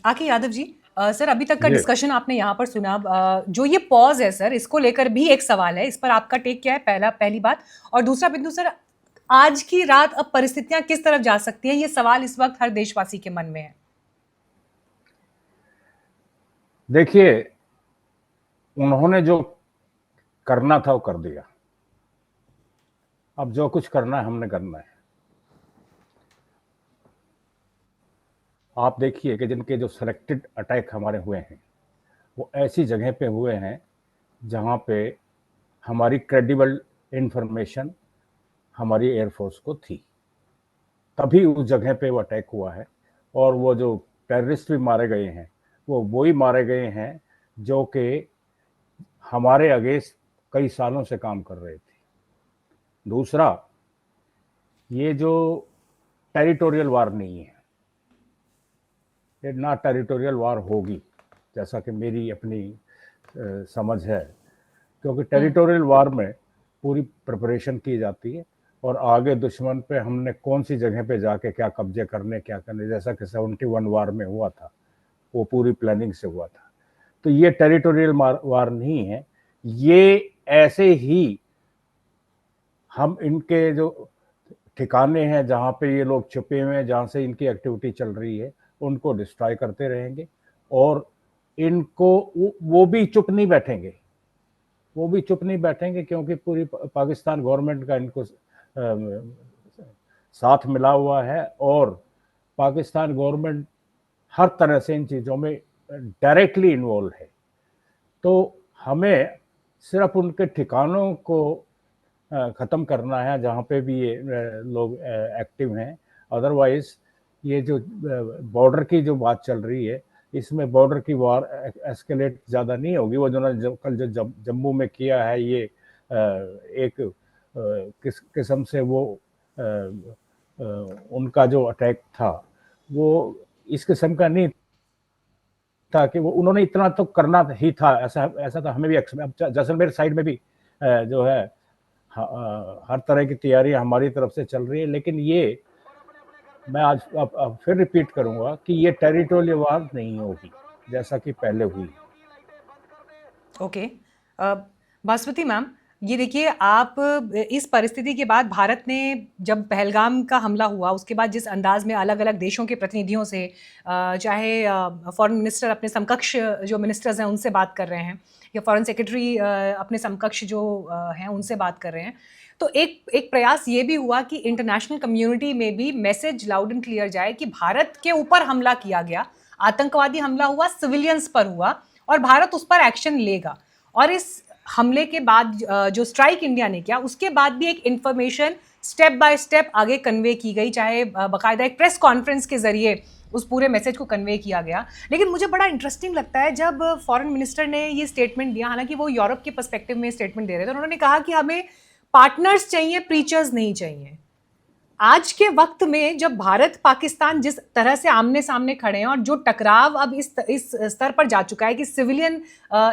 आके यादव जी, सर अभी तक का जी डिस्कशन आपने यहाँ पर सुना, जो ये पॉज है सर, इसको लेकर भी एक सवाल है, इस पर आपका टेक क्या है, पहली बात। और दूसरा बिंदु सर, आज की रात अब परिस्थितियां किस तरफ जा सकती हैं, ये सवाल इस वक्त हर देशवासी के मन में है। देखिए, उन्होंने जो करना था वो कर दिया। अब जो कुछ करना है हमने करना है। आप देखिए कि जिनके जो सेलेक्टेड अटैक हमारे हुए हैं वो ऐसी जगह पे हुए हैं जहाँ पे हमारी क्रेडिबल इंफॉर्मेशन हमारी एयरफोर्स को थी, तभी उस जगह पे वो अटैक हुआ है। और वो जो टेररिस्ट भी मारे गए हैं वो वही मारे गए हैं जो कि हमारे अगेंस्ट कई सालों से काम कर रहे थे। दूसरा, ये जो टेरिटोरियल वार नहीं है, ये ना टेरिटोरियल वार होगी, जैसा कि मेरी अपनी समझ है। क्योंकि टेरिटोरियल वार में पूरी प्रिपरेशन की जाती है और आगे दुश्मन पे हमने कौन सी जगह पे जाके क्या कब्जे करने, क्या करने, जैसा कि 71 वार में हुआ था, वो पूरी प्लानिंग से हुआ था। तो ये टेरिटोरियल वार नहीं है, ये ऐसे ही हम इनके जो ठिकाने हैं जहाँ पे ये लोग छुपे हुए हैं, जहाँ से इनकी एक्टिविटी चल रही है, उनको डिस्ट्रॉय करते रहेंगे। और इनको वो भी चुप नहीं बैठेंगे, वो भी चुप नहीं बैठेंगे, क्योंकि पूरी पाकिस्तान गवर्नमेंट का इनको साथ मिला हुआ है। और पाकिस्तान गवर्नमेंट हर तरह से इन चीज़ों में डायरेक्टली इन्वॉल्व है। तो हमें सिर्फ उनके ठिकानों को ख़त्म करना है जहाँ पे भी ये लोग एक्टिव हैं। अदरवाइज ये जो बॉर्डर की जो बात चल रही है, इसमें बॉर्डर की वार एस्केलेट ज़्यादा नहीं होगी। वो जो कल जो जम्मू में किया है, ये एक किस किस्म से वो उनका जो अटैक था वो इस किस्म का नहीं था कि वो उन्होंने इतना तो करना ही था। ऐसा ऐसा तो हमें भी जैसलमेर साइड में भी जो है हर तरह की तैयारी हमारी तरफ से चल रही है। लेकिन ये मैं आज अब फिर रिपीट करूंगा कि ये टेरिटोरियल वार नहीं होगी जैसा कि पहले हुई। ओके, बासमती मैम, ये देखिए, आप इस परिस्थिति के बाद भारत ने जब पहलगाम का हमला हुआ उसके बाद जिस अंदाज में अलग अलग देशों के प्रतिनिधियों से, चाहे फॉरेन मिनिस्टर अपने समकक्ष जो मिनिस्टर्स हैं उनसे बात कर रहे हैं, या फॉरेन सेक्रेटरी अपने समकक्ष जो हैं उनसे बात कर रहे हैं, तो एक प्रयास ये भी हुआ कि इंटरनेशनल कम्युनिटी में भी मैसेज लाउड एंड क्लियर जाए कि भारत के ऊपर हमला किया गया, आतंकवादी हमला हुआ, सिविलियंस पर हुआ, और भारत उस पर एक्शन लेगा। और इस हमले के बाद जो स्ट्राइक इंडिया ने किया उसके बाद भी एक इंफॉर्मेशन स्टेप बाय स्टेप आगे कन्वे की गई, चाहे बाकायदा एक प्रेस कॉन्फ्रेंस के जरिए उस पूरे मैसेज को कन्वे किया गया। लेकिन मुझे बड़ा इंटरेस्टिंग लगता है जब फॉरेन मिनिस्टर ने ये स्टेटमेंट दिया, हालांकि वो यूरोप के पर्सपेक्टिव में स्टेटमेंट दे रहे थे, उन्होंने कहा कि हमें पार्टनर्स चाहिए, प्रीचर्स नहीं चाहिए। आज के वक्त में जब भारत पाकिस्तान जिस तरह से आमने सामने खड़े हैं और जो टकराव अब इस स्तर पर जा चुका है कि सिविलियन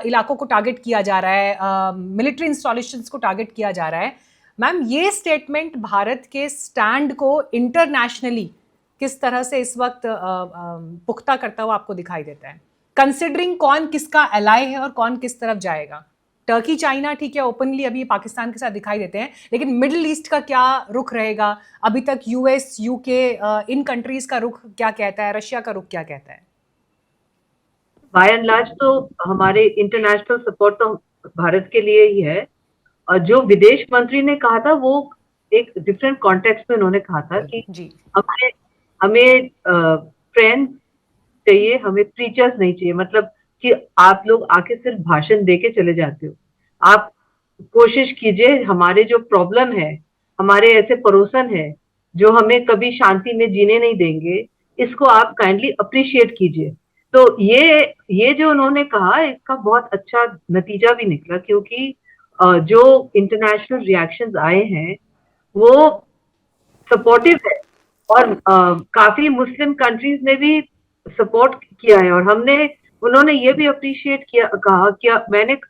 इलाकों को टारगेट किया जा रहा है, मिलिट्री इंस्टॉलेशंस को टारगेट किया जा रहा है, मैम ये स्टेटमेंट भारत के स्टैंड को इंटरनेशनली किस तरह से इस वक्त पुख्ता करता हुआ आपको दिखाई देता है, कंसिडरिंग कौन किसका एलाय है और कौन किस तरफ जाएगा? टर्की, चाइना ठीक है, ओपनली अभी पाकिस्तान के साथ दिखाई देते हैं, लेकिन मिडिल ईस्ट का क्या रुख रहेगा? अभी तक यूएस, यूके, इन कंट्रीज का रुख क्या कहता है, रशिया का रुख क्या कहता है? बाय एंड लार्ज तो हमारे इंटरनेशनल सपोर्ट तो भारत के लिए ही है। और जो विदेश मंत्री ने कहा था वो एक डिफरेंट कॉन्टेक्स्ट में उन्होंने कहा था कि हमें हमें फ्रेंड्स चाहिए, हमें प्रीचर्स नहीं चाहिए। मतलब कि आप लोग आके सिर्फ भाषण दे के चले जाते हो। आप कोशिश कीजिए, हमारे जो प्रॉब्लम है, हमारे ऐसे पड़ोसन है जो हमें कभी शांति में जीने नहीं देंगे, इसको आप काइंडली अप्रिशिएट कीजिए। तो ये जो उन्होंने कहा इसका बहुत अच्छा नतीजा भी निकला, क्योंकि जो इंटरनेशनल रिएक्शंस आए हैं वो सपोर्टिव है। और काफी मुस्लिम कंट्रीज ने भी सपोर्ट किया है। और उन्होंने ये भी अप्रिशिएट किया, कहा कि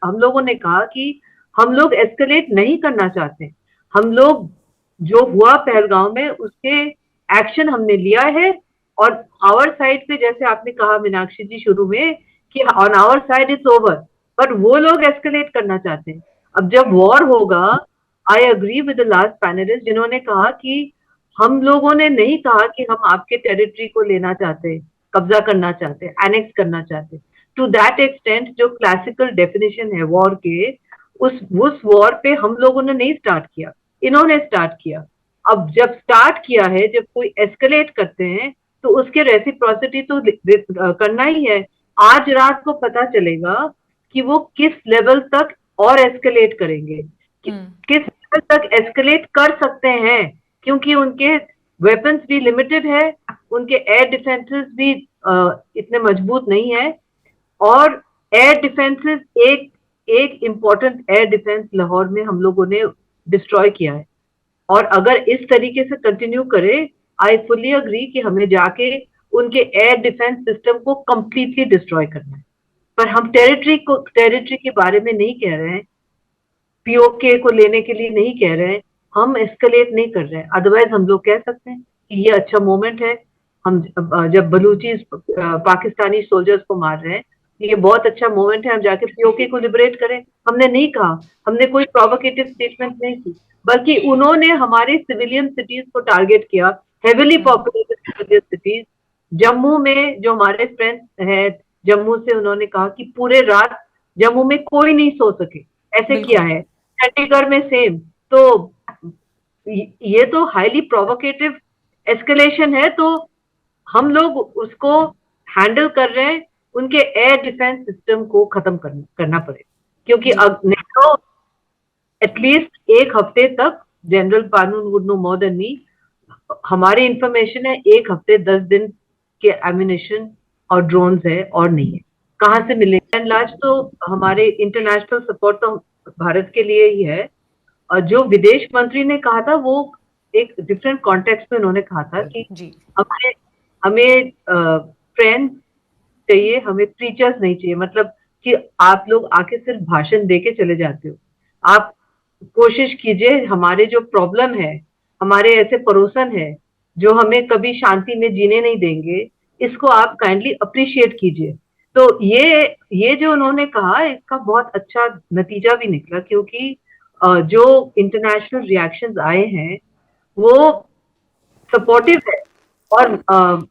हम लोगों ने कहा कि हम लोग एस्केलेट नहीं करना चाहते। हम लोग जो हुआ पहलगांव में उसके एक्शन हमने लिया है, और आवर साइड पे जैसे आपने कहा मीनाक्षी जी शुरू में कि on our side it's over, but वो लोग एस्केलेट करना चाहते हैं। अब जब वॉर होगा, I agree with the last panelist जिन्होंने कहा कि हम लोगों ने नहीं कहा कि हम आपके टेरिटरी को लेना चाहते, कब्जा करना चाहते, एनेक्स करना चाहते। टू दैट एक्सटेंट जो क्लासिकल डेफिनेशन है वॉर के, उस वॉर पे हम लोगों ने नहीं स्टार्ट किया, इन्होंने स्टार्ट किया। अब जब स्टार्ट किया है, जब कोई एस्केलेट करते हैं तो उसके रेसिप्रोसिटी तो करना ही है। आज रात को पता चलेगा कि वो किस लेवल तक और एस्केलेट करेंगे, किस लेवल तक एस्केलेट कर सकते हैं, क्योंकि उनके वेपन्स भी लिमिटेड है, उनके एयर डिफेंसेस भी इतने मजबूत नहीं है। और एयर डिफेंसेस एक इम्पोर्टेंट एयर डिफेंस लाहौर में हम लोगों ने डिस्ट्रॉय किया है। और अगर इस तरीके से कंटिन्यू करे, आई फुली अग्री कि हमें जाके उनके एयर डिफेंस सिस्टम को कंप्लीटली डिस्ट्रॉय करना है। पर हम टेरिटरी के बारे में नहीं कह रहे हैं, पीओके को लेने के लिए नहीं कह रहे हैं, हम एस्केलेट नहीं कर रहे हैं। अदरवाइज हम लोग कह सकते हैं कि ये अच्छा मोमेंट है, हम जब बलूची पाकिस्तानी सोल्जर्स को मार रहे हैं, ये बहुत अच्छा मोमेंट है, हम जाके पीओके को लिबरेट करें। हमने नहीं कहा, हमने कोई प्रोवोकेटिव स्टेटमेंट नहीं की, बल्कि उन्होंने हमारे सिविलियन सिटीज को टारगेट किया, heavily populated civilian cities. Jammu में जो हमारे फ्रेंड्स है, जम्मू से उन्होंने कहा कि पूरे रात जम्मू में कोई नहीं सो सके, ऐसे किया है। चंडीगढ़ में सेम। तो ये तो हाईली प्रोवोकेटिव एस्केलेशन है, तो हम लोग उसको हैंडल कर रहे हैं, उनके एयर डिफेंस सिस्टम को खत्म करना पड़ेगा। क्योंकि अब नहीं तो एटलीस्ट एक हफ्ते तक, जनरल कानून would know more than me, हमारी इंफॉर्मेशन है 1 हफ्ते 10 दिन के एम्यूनिशन और ड्रोन्स है, और नहीं है। कहाँ से मिलेगा? एंड लास्ट तो हमारे इंटरनेशनल सपोर्ट तो भारत के लिए ही है। और जो विदेश मंत्री ने कहा था वो एक डिफरेंट कॉन्टेक्स्ट में उन्होंने कहा था कि हमें फ्रेंड्स चाहिए, हमें प्रीचर्स नहीं चाहिए। मतलब कि आप लोग आके सिर्फ भाषण दे के चले जाते हो। आप कोशिश कीजिए, हमारे जो प्रॉब्लम है, हमारे ऐसे पड़ोसन है जो हमें कभी शांति में जीने नहीं देंगे, इसको आप काइंडली अप्रिशिएट कीजिए। तो ये जो उन्होंने कहा, इसका बहुत अच्छा नतीजा भी निकला, क्योंकि जो इंटरनेशनल रिएक्शंस आए हैं वो सपोर्टिव है। और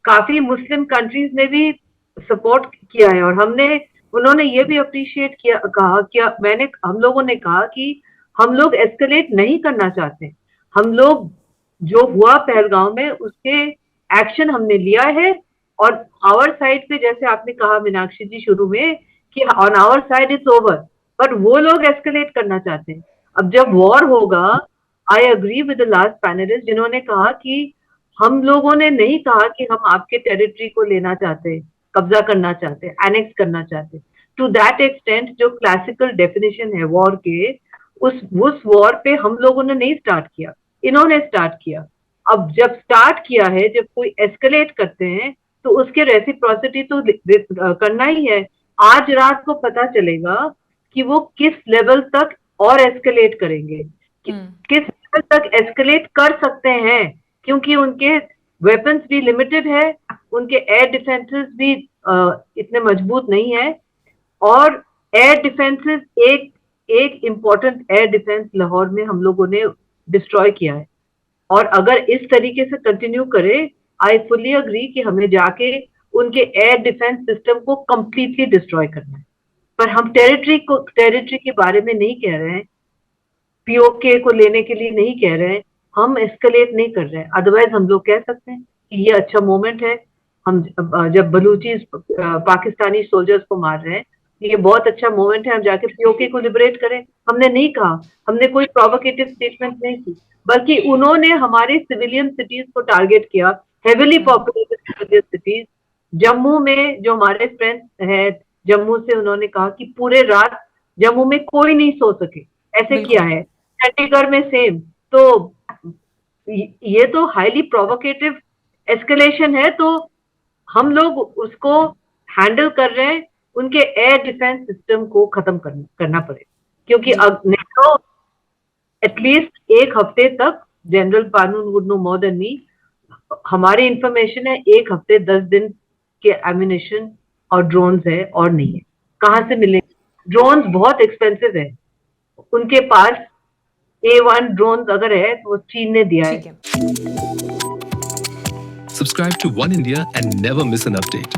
काफी मुस्लिम कंट्रीज ने भी सपोर्ट किया है। और उन्होंने ये भी अप्रिशिएट किया, कहा कि हम लोगों ने कहा कि हम लोग एस्केलेट नहीं करना चाहते। हम लोग जो हुआ पहलगांव में उसके एक्शन हमने लिया है, और आवर साइड पे जैसे आपने कहा मीनाक्षी जी शुरू में कि on our side it's over, but वो लोग एस्केलेट करना चाहते हैं। अब जब वॉर होगा, I agree with the last panelist जिन्होंने कहा कि हम लोगों ने नहीं कहा कि हम आपके टेरिटरी को लेना चाहते, कब्जा करना चाहते, एनेक्स करना चाहते। टू दैट एक्सटेंट जो क्लासिकल डेफिनेशन है वॉर के, उस वॉर पे हम लोगों ने नहीं स्टार्ट किया, इन्होंने स्टार्ट किया। अब जब स्टार्ट किया है, जब कोई एस्केलेट करते हैं तो उसके रेसिप्रोसिटी तो करना ही है। आज रात को पता चलेगा कि वो किस लेवल तक और एस्केलेट करेंगे, किस लेवल तक एस्केलेट कर सकते हैं, क्योंकि उनके वेपन्स भी लिमिटेड है, उनके एयर डिफेंसेस भी इतने मजबूत नहीं है। और एयर डिफेंसेस एक इम्पोर्टेंट एयर डिफेंस लाहौर में हम लोगों ने डिस्ट्रॉय किया है। और अगर इस तरीके से कंटिन्यू करे, आई फुली अग्री कि हमें जाके उनके एयर डिफेंस सिस्टम को कंप्लीटली डिस्ट्रॉय करना है। पर हम टेरिटरी के बारे में नहीं कह रहे हैं, पीओके को लेने के लिए नहीं कह रहे हैं, हम एस्केलेट नहीं कर रहे हैं। अदरवाइज हम लोग कह सकते हैं कि ये अच्छा मोमेंट है, हम जब बलूची पाकिस्तानी सोल्जर्स को मार रहे हैं, ये बहुत अच्छा मोमेंट है, हम जाके पीओके को लिबरेट करें। हमने नहीं कहा, हमने कोई प्रोवोकेटिव स्टेटमेंट नहीं की, बल्कि उन्होंने हमारे सिविलियन सिटीज को टारगेट किया, heavily populated civilian cities. Jammu में जो हमारे फ्रेंड्स है, जम्मू से उन्होंने कहा कि पूरे रात जम्मू में कोई नहीं सो सके, ऐसे किया है। चंडीगढ़ में सेम। तो ये तो हाईली प्रोवोकेटिव एस्केलेशन है, तो हम लोग उसको हैंडल कर रहे हैं, उनके एयर डिफेंस सिस्टम को खत्म करना पड़ेगा। क्योंकि अब नहीं तो एटलीस्ट एक हफ्ते तक, जनरल कानून would know more than me, हमारी इंफॉर्मेशन है 1 हफ्ते 10 दिन के एम्यूनिशन और ड्रोन्स है और नहीं है। कहाँ से मिलेंगे? ड्रोन्स बहुत एक्सपेंसिव है, उनके पास A1 ड्रोन्स अगर है तो वो चीन ने दिया है। ठीक है। Subscribe to One India and never miss an update.